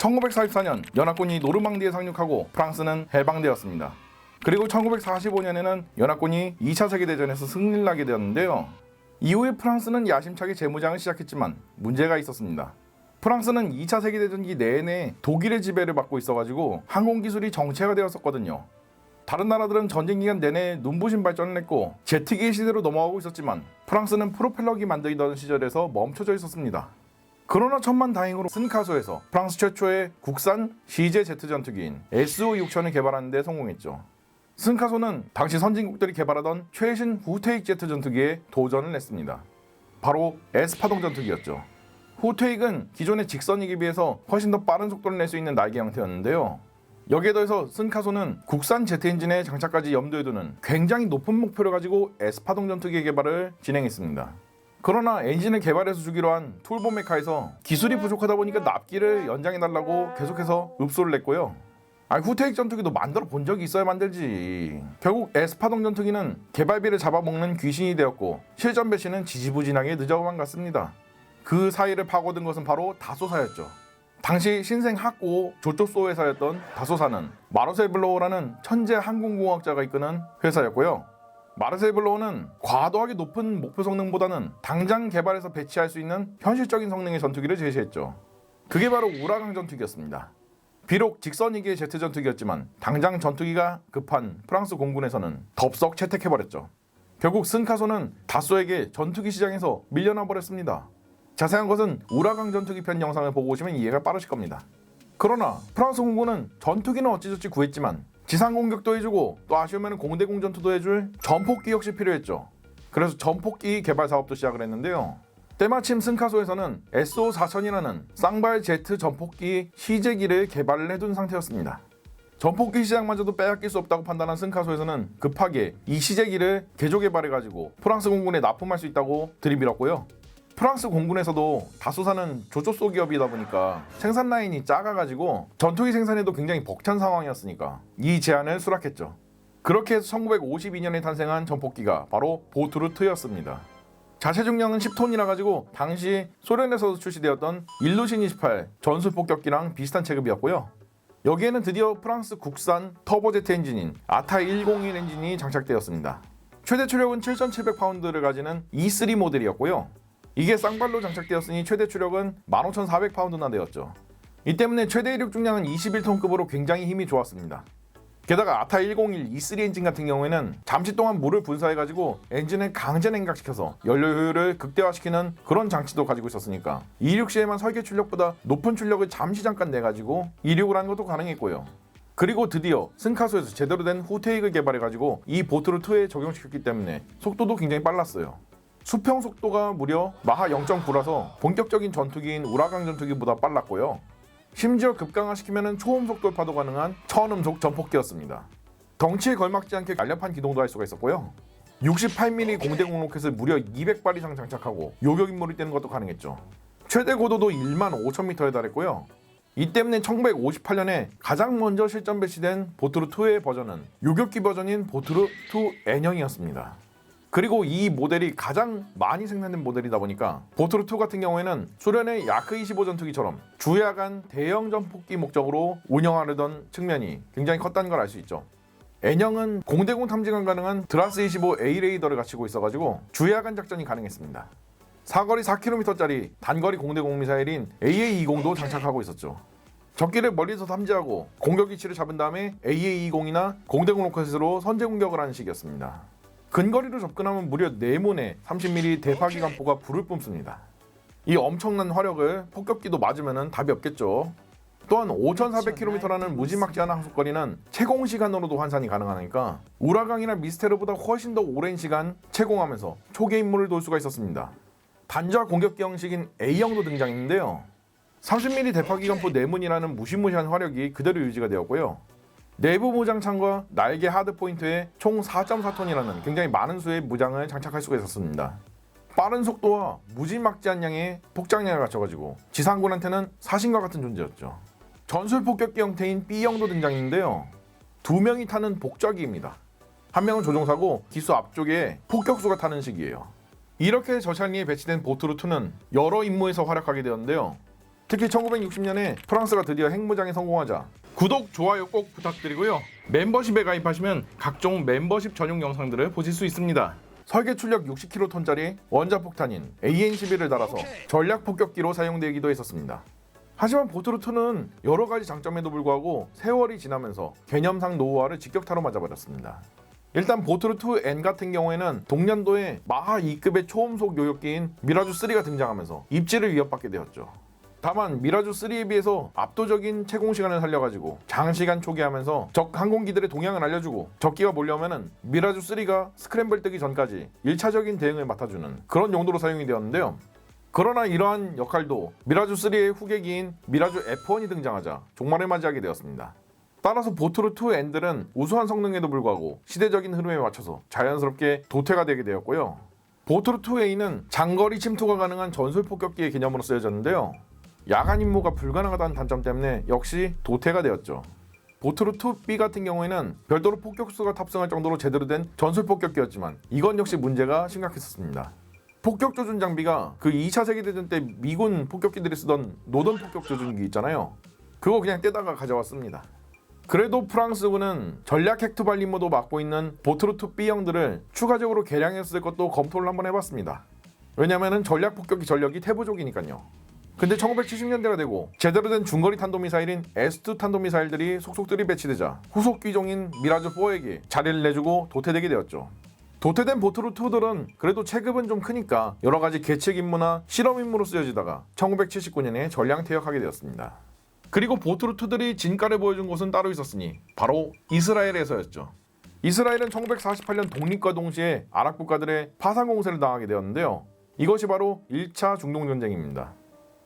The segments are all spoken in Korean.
1944년 연합군이 노르망디에 상륙하고 프랑스는 해방되었습니다. 그리고 1945년에는 연합군이 2차 세계대전에서 승리를 하게 되었는데요. 이후에 프랑스는 야심차게 재무장을 시작했지만 문제가 있었습니다. 프랑스는 2차 세계대전기 내내 독일의 지배를 받고 있어가지고 항공기술이 정체가 되었었거든요. 다른 나라들은 전쟁 기간 내내 눈부신 발전을 했고 제트기의 시대로 넘어가고 있었지만 프랑스는 프로펠러기 만들던 시절에서 멈춰져 있었습니다. 그러나 천만다행으로 스ን카소에서 프랑스 최초의 국산 CJ 제트 전투기인 SO6000을 개발하는 데 성공했죠. 스ን카소는 당시 선진국들이 개발하던 최신 후테익 제트 전투기에 도전을 했습니다. 바로 S파동 전투기였죠. 후테익은 기존의 직선이기에 비해서 훨씬 더 빠른 속도를 낼 수 있는 날개 형태였는데요. 여기에 더해서 스ን카소는 국산 제트 엔진의 장착까지 염두에 두는 굉장히 높은 목표를 가지고 S파동 전투기 개발을 진행했습니다. 그러나 엔진을 개발해서 주기로 한 툴보메카에서 기술이 부족하다 보니까 납기를 연장해달라고 계속해서 읍소를 냈고요. 후테익 전투기도 만들어 본 적이 있어야 만들지. 결국 S파동 전투기는 개발비를 잡아먹는 귀신이 되었고 실전 배치는 지지부진하게 늦어만 갔습니다. 그 사이를 파고든 것은 바로 다소사였죠. 당시 신생 학고 조조소 회사였던 다소사는 마르셀 블로어라는 천재 항공공학자가 이끄는 회사였고요. 마르셀 블로어는 과도하게 높은 목표 성능보다는 당장 개발해서 배치할 수 있는 현실적인 성능의 전투기를 제시했죠. 그게 바로 우라강 전투기였습니다. 비록 직선이기의 제트 전투기였지만 당장 전투기가 급한 프랑스 공군에서는 덥석 채택해버렸죠. 결국 스ን카소는 다소에게 전투기 시장에서 밀려나 버렸습니다. 자세한 것은 우라강 전투기 편 영상을 보고 오시면 이해가 빠르실 겁니다. 그러나 프랑스 공군은 전투기는 어찌저찌 구했지만 지상 공격도 해주고 또 아쉬우면 공대공 전투도 해줄 전폭기 역시 필요했죠. 그래서 전폭기 개발 사업도 시작을 했는데요. 때마침 스ን카소에서는 SO4000이라는 쌍발 제트 전폭기 시제기를 개발을 해둔 상태였습니다. 전폭기 시장마저도 빼앗길 수 없다고 판단한 스ን카소에서는 급하게 이 시제기를 개조 개발해가지고 프랑스 공군에 납품할 수 있다고 들이밀었고요. 프랑스 공군에서도 다소사는 조조소 기업이다 보니까 생산 라인이 작아가지고 전투기 생산에도 굉장히 벅찬 상황이었으니까 이 제안을 수락했죠. 그렇게 해서 1952년에 탄생한 전폭기가 바로 보트루트였습니다. 자체 중량은 10톤이라 가지고 당시 소련에서 출시되었던 일루신 28 전술폭격기랑 비슷한 체급이었고요. 여기에는 드디어 프랑스 국산 터보제트 엔진인 아타 101 엔진이 장착되었습니다. 최대 추력은 7,700파운드를 가지는 E3 모델이었고요. 이게 쌍발로 장착되었으니 최대 추력은 15,400파운드나 되었죠. 이 때문에 최대 이륙 중량은 21톤급으로 굉장히 힘이 좋았습니다. 게다가 아타 101 E3 엔진 같은 경우에는 잠시 동안 물을 분사해가지고 엔진을 강제 냉각시켜서 연료 효율을 극대화시키는 그런 장치도 가지고 있었으니까 이륙 시에만 설계 출력보다 높은 출력을 잠시 잠깐 내가지고 이륙을 하는 것도 가능했고요. 그리고 드디어 스ን카소에서 제대로 된 후테익을 개발해가지고 이 보트루2에 적용시켰기 때문에 속도도 굉장히 빨랐어요. 수평 속도가 무려 마하 0.9라서 본격적인 전투기인 우라강 전투기보다 빨랐고요. 심지어 급강화시키면 초음속 돌파도 가능한 천음속 전폭기였습니다. 덩치에 걸맞지 않게 날렵한 기동도 할 수가 있었고요. 68mm 공대공 로켓을 무려 200발 이상 장착하고 요격 임무를 떼는 것도 가능했죠. 최대 고도도 15,000m에 달했고요. 이 때문에 1958년에 가장 먼저 실전 배치된 보트루2의 버전은 요격기 버전인 보트루2 N형이었습니다. 그리고 이 모델이 가장 많이 생산된 모델이다 보니까 보트루2 같은 경우에는 소련의 야크-25 전투기처럼 주야간 대형 전폭기 목적으로 운영하려던 측면이 굉장히 컸다는 걸 알 수 있죠. N형은 공대공 탐지가 가능한 드라스-25 A 레이더를 갖추고 있어가지고 주야간 작전이 가능했습니다. 사거리 4km짜리 단거리 공대공 미사일인 AA-20도 장착하고 있었죠. 적기를 멀리서 탐지하고 공격 위치를 잡은 다음에 AA-20이나 공대공 로켓으로 선제 공격을 하는 식이었습니다. 근거리로 접근하면 무려 4문의 30mm 대파기 간포가 불을 뿜습니다. 이 엄청난 화력을 폭격기도 맞으면 답이 없겠죠. 또한 5,400km라는 무지막지한 항속거리는 채공 시간으로도 환산이 가능하니까 우라강이나 미스테르보다 훨씬 더 오랜 시간 채공하면서 초계 임무를 돌 수가 있었습니다. 단자 공격기 형식인 A형도 등장했는데요. 30mm 대파기 간포 4문이라는 무시무시한 화력이 그대로 유지가 되었고요. 내부 무장창과 날개 하드포인트에 총 4.4톤이라는 굉장히 많은 수의 무장을 장착할 수가 있었습니다. 빠른 속도와 무지막지한 양의 폭장량을 갖춰가지고 지상군한테는 사신과 같은 존재였죠. 전술 폭격기 형태인 B형도 등장했는데요. 2명이 타는 복좌기입니다. 한 명은 조종사고 기수 앞쪽에 폭격수가 타는 식이에요. 이렇게 저찰리에 배치된 보트루2는 여러 임무에서 활약하게 되었는데요. 특히 1960년에 프랑스가 드디어 핵무장에 성공하자 구독, 좋아요 꼭 부탁드리고요. 멤버십에 가입하시면 각종 멤버십 전용 영상들을 보실 수 있습니다. 설계 출력 60kg짜리 원자폭탄인 AN-11을 달아서 전략 폭격기로 사용되기도 했었습니다. 하지만 보트루2는 여러 가지 장점에도 불구하고 세월이 지나면서 개념상 노후화를 직격타로 맞아버렸습니다. 일단 보트루2N 같은 경우에는 동년도에 마하 2급의 초음속 요격기인 미라주3가 등장하면서 입지를 위협받게 되었죠. 다만 미라주3에 비해서 압도적인 채공시간을 살려가지고 장시간 초기하면서 적 항공기들의 동향을 알려주고 적기가 몰려오면은 미라주3가 스크램블 뜨기 전까지 1차적인 대응을 맡아주는 그런 용도로 사용이 되었는데요. 그러나 이러한 역할도 미라주3의 후계기인 미라주 F1이 등장하자 종말을 맞이하게 되었습니다. 따라서 보트루2N들은 우수한 성능에도 불구하고 시대적인 흐름에 맞춰서 자연스럽게 도태가 되게 되었고요. 보트루2A는 장거리 침투가 가능한 전술폭격기의 개념으로 쓰여졌는데요. 야간 임무가 불가능하다는 단점 때문에 역시 도태가 되었죠. 보트루2B 같은 경우에는 별도로 폭격수가 탑승할 정도로 제대로 된 전술폭격기였지만 이건 역시 문제가 심각했었습니다. 폭격 조준 장비가 그 2차 세계대전 때 미군 폭격기들이 쓰던 노던 폭격 조준기 있잖아요. 그거 그냥 떼다가 가져왔습니다. 그래도 프랑스군은 전략 핵투발림모도 맡고 있는 보트루2B형들을 추가적으로 개량해서 쓸 것도 검토를 한번 해봤습니다. 왜냐면은 전략 폭격기 전력이 태부족이니까요. 근데 1970년대가 되고 제대로 된 중거리 탄도미사일인 S2 탄도미사일들이 속속들이 배치되자 후속 기종인 미라주4에게 자리를 내주고 도태되게 되었죠. 도태된 보트루2들은 그래도 체급은 좀 크니까 여러가지 계측 임무나 실험 임무로 쓰여지다가 1979년에 전량 퇴역하게 되었습니다. 그리고 보트루2들이 진가를 보여준 곳은 따로 있었으니 바로 이스라엘에서였죠. 이스라엘은 1948년 독립과 동시에 아랍 국가들의 파상 공세를 당하게 되었는데요. 이것이 바로 1차 중동전쟁입니다.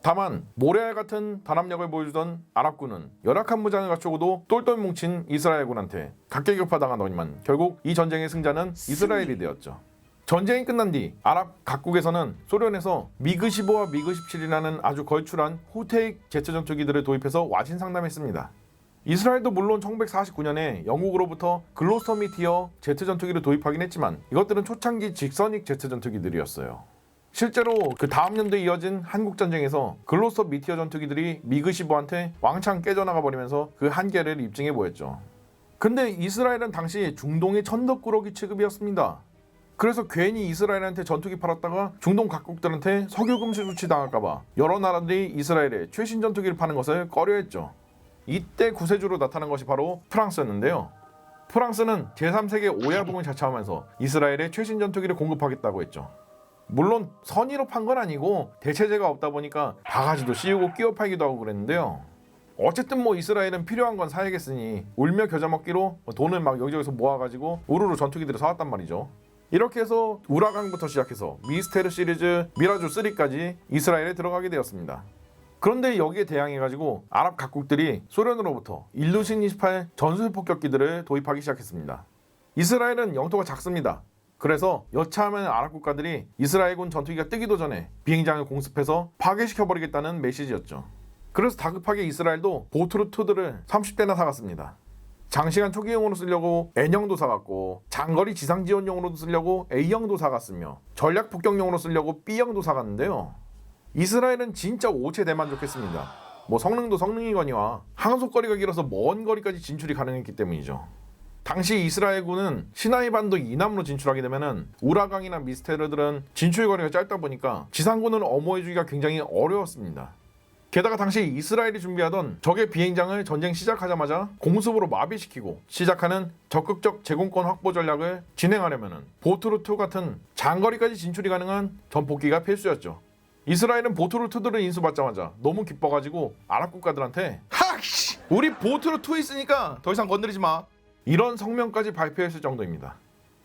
다만 모래알 같은 단합력을 보여주던 아랍군은 열악한 무장을 갖추고도 똘똘 뭉친 이스라엘군한테 각계격파당하더니만 결국 이 전쟁의 승자는 이스라엘이 되었죠. 전쟁이 끝난 뒤 아랍 각국에서는 소련에서 미그15와 미그17이라는 아주 걸출한 후테익 제트 전투기들을 도입해서 와신상담했습니다. 이스라엘도 물론 1949년에 영국으로부터 글로스터미 티어 제트 전투기를 도입하긴 했지만 이것들은 초창기 직선익 제트 전투기들이었어요. 실제로 그 다음 연도에 이어진 한국전쟁에서 글로스터 미티어 전투기들이 미그15한테 왕창 깨져나가 버리면서 그 한계를 입증해 보였죠. 근데 이스라엘은 당시 중동의 천덕꾸러기 취급이었습니다. 그래서 괜히 이스라엘한테 전투기 팔았다가 중동 각국들한테 석유 금지 조치 당할까봐 여러 나라들이 이스라엘에 최신 전투기를 파는 것을 꺼려했죠. 이때 구세주로 나타난 것이 바로 프랑스였는데요. 프랑스는 제3세계 오야붕을 자처하면서 이스라엘에 최신 전투기를 공급하겠다고 했죠. 물론 선의로 판 건 아니고 대체제가 없다 보니까 바가지도 씌우고 끼워 팔기도 하고 그랬는데요. 어쨌든 뭐 이스라엘은 필요한 건 사야겠으니 울며 겨자 먹기로 돈을 막 여기저기서 모아가지고 우르르 전투기들을 사왔단 말이죠. 이렇게 해서 우라강부터 시작해서 미스테르 시리즈 미라주3까지 이스라엘에 들어가게 되었습니다. 그런데 여기에 대항해가지고 아랍 각국들이 소련으로부터 일루신 28 전술폭격기들을 도입하기 시작했습니다. 이스라엘은 영토가 작습니다. 그래서 여차하면 아랍 국가들이 이스라엘군 전투기가 뜨기도 전에 비행장을 공습해서 파괴시켜버리겠다는 메시지였죠. 그래서 다급하게 이스라엘도 보트루2들을 30대나 사갔습니다. 장시간 초기용으로 쓰려고 N형도 사갔고 장거리 지상지원용으로도 쓰려고 A형도 사갔으며 전략 폭격용으로 쓰려고 B형도 사갔는데요. 이스라엘은 진짜 오체 대만족했습니다. 뭐 성능도 성능이거니와 항속거리가 길어서 먼 거리까지 진출이 가능했기 때문이죠. 당시 이스라엘군은 시나이 반도 이남으로 진출하게 되면은 우라강이나 미스테르들은 진출 거리가 짧다 보니까 지상군을 엄호해주기가 굉장히 어려웠습니다. 게다가 당시 이스라엘이 준비하던 적의 비행장을 전쟁 시작하자마자 공습으로 마비시키고 시작하는 적극적 제공권 확보 전략을 진행하려면은 보트루2 같은 장거리까지 진출이 가능한 전폭기가 필수였죠. 이스라엘은 보트루2들을 인수받자마자 너무 기뻐가지고 아랍 국가들한테 하씨 우리 보트루2 있으니까 더 이상 건드리지 마 이런 성명까지 발표했을 정도입니다.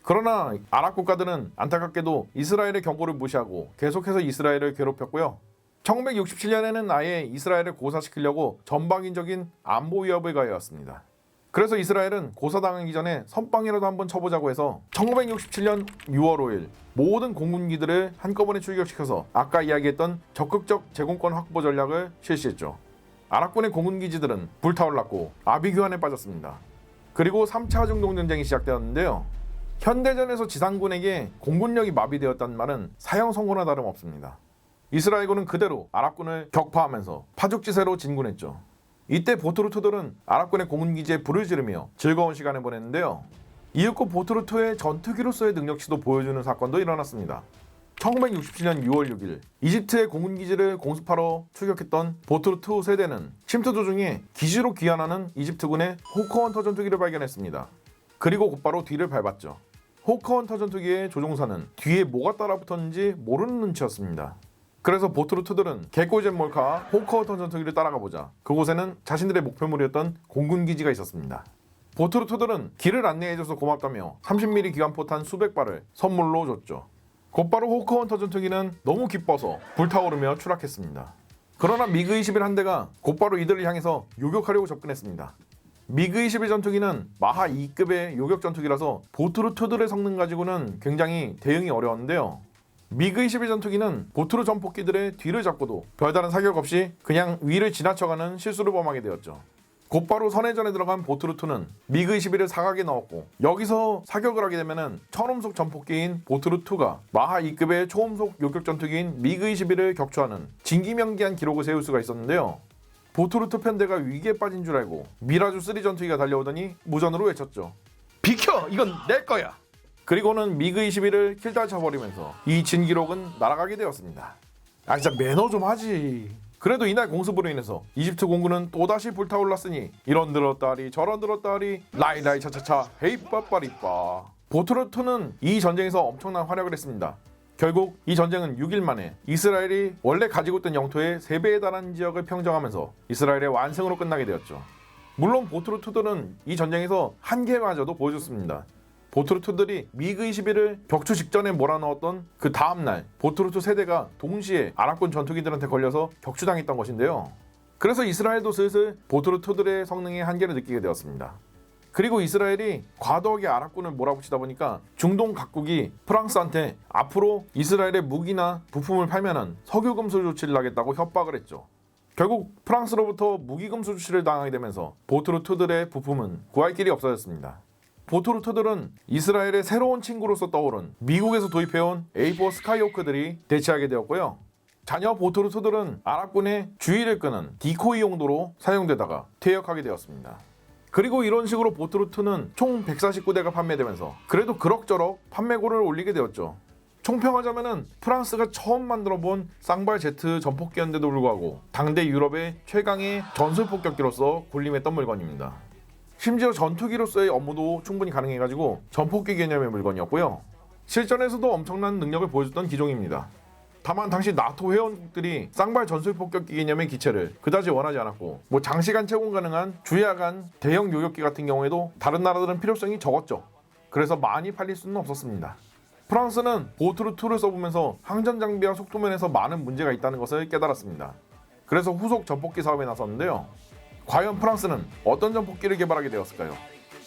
그러나 아랍 국가들은 안타깝게도 이스라엘의 경고를 무시하고 계속해서 이스라엘을 괴롭혔고요. 1967년에는 아예 이스라엘을 고사시키려고 전방위적인 안보 위협을 가해왔습니다. 그래서 이스라엘은 고사당하기 전에 선빵이라도 한번 쳐보자고 해서 1967년 6월 5일 모든 공군기들을 한꺼번에 출격시켜서 아까 이야기했던 적극적 제공권 확보 전략을 실시했죠. 아랍군의 공군기지들은 불타올랐고 아비규환에 빠졌습니다. 그리고 3차 중동전쟁이 시작되었는데요. 현대전에서 지상군에게 공군력이 마비되었다는 말은 사형 선고나 다름없습니다. 이스라엘군은 그대로 아랍군을 격파하면서 파죽지세로 진군했죠. 이때 보트루트들은 아랍군의 공군기지에 불을 지르며 즐거운 시간을 보냈는데요. 이윽고 보트루트의 전투기로서의 능력치도 보여주는 사건도 일어났습니다. 1967년 6월 6일 이집트의 공군기지를 공습하러 출격했던 보트루트 세대는 침투 도중에 기지로 귀환하는 이집트군의 호커헌터 전투기를 발견했습니다. 그리고 곧바로 뒤를 밟았죠. 호커헌터 전투기의 조종사는 뒤에 뭐가 따라붙었는지 모르는 눈치였습니다. 그래서 보트루트들은 개꿀잼 몰카 호커헌터 전투기를 따라가 보자 그곳에는 자신들의 목표물이었던 공군기지가 있었습니다. 보트루트들은 길을 안내해줘서 고맙다며 30mm 기관포탄 수백 발을 선물로 줬죠. 곧바로 호커헌터 전투기는 너무 기뻐서 불타오르며 추락했습니다. 그러나 미그 21 한 대가 곧바로 이들을 향해서 요격하려고 접근했습니다. 미그 21 전투기는 마하 2급의 요격 전투기라서 보트루트들의 성능 가지고는 굉장히 대응이 어려웠는데요. 미그 21 전투기는 보트루 전폭기들의 뒤를 잡고도 별다른 사격 없이 그냥 위를 지나쳐가는 실수를 범하게 되었죠. 곧바로 선회전에 들어간 보트루2는 미그 21을 사각에 넣었고 여기서 사격을 하게 되면 천음속 전폭기인 보트루2가 마하 2급의 초음속 요격 전투기인 미그 21을 격추하는 진기명기한 기록을 세울 수가 있었는데요. 보트루2 편대가 위기에 빠진 줄 알고 미라주3 전투기가 달려오더니 무전으로 외쳤죠. 비켜! 이건 내 거야! 그리고는 미그 21을 킬달 쳐버리면서 이 진기록은 날아가게 되었습니다. 아 진짜 매너 좀 하지. 그래도 이날 공습으로 인해서 이집트 공군은 또다시 불타올랐으니 이런 들었다리 저런 들었다리 라이라이 차차차 헤이 빠빠리빠. 보트루2는 이 전쟁에서 엄청난 활약을 했습니다. 결국 이 전쟁은 6일 만에 이스라엘이 원래 가지고 있던 영토의 3배에 달하는 지역을 평정하면서 이스라엘의 완승으로 끝나게 되었죠. 물론 보트루2들은 이 전쟁에서 한계마저도 보여줬습니다. 보트루2들이 미그 21을 격추 직전에 몰아넣었던 그 다음날 보트루2 세대가 동시에 아랍군 전투기들한테 걸려서 격추당했던 것인데요. 그래서 이스라엘도 슬슬 보트루2들의 성능의 한계를 느끼게 되었습니다. 그리고 이스라엘이 과도하게 아랍군을 몰아붙이다 보니까 중동 각국이 프랑스한테 앞으로 이스라엘의 무기나 부품을 팔면은 석유금수 조치를 하겠다고 협박을 했죠. 결국 프랑스로부터 무기금수 조치를 당하게 되면서 보트루2들의 부품은 구할 길이 없어졌습니다. 보트루2들은 이스라엘의 새로운 친구로서 떠오른 미국에서 도입해온 A4 스카이호크들이 대체하게 되었고요. 자녀 보트루2들은 아랍군의 주의를 끄는 디코이 용도로 사용되다가 퇴역하게 되었습니다. 그리고 이런 식으로 보트루2는 총 149대가 판매되면서 그래도 그럭저럭 판매고를 올리게 되었죠. 총평하자면은 프랑스가 처음 만들어본 쌍발 제트 전폭기였는데도 불구하고 당대 유럽의 최강의 전술폭격기로서 군림했던 물건입니다. 심지어 전투기로서의 업무도 충분히 가능해가지고 전폭기 개념의 물건이었고요. 실전에서도 엄청난 능력을 보여줬던 기종입니다. 다만 당시 나토 회원국들이 쌍발 전술폭격기 개념의 기체를 그다지 원하지 않았고 장시간 채공 가능한 주야간 대형 요격기 같은 경우에도 다른 나라들은 필요성이 적었죠. 그래서 많이 팔릴 수는 없었습니다. 프랑스는 보트루2를 써보면서 항전 장비와 속도면에서 많은 문제가 있다는 것을 깨달았습니다. 그래서 후속 전폭기 사업에 나섰는데요. 과연 프랑스는 어떤 전폭기를 개발하게 되었을까요?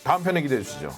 다음 편에 기대해 주시죠.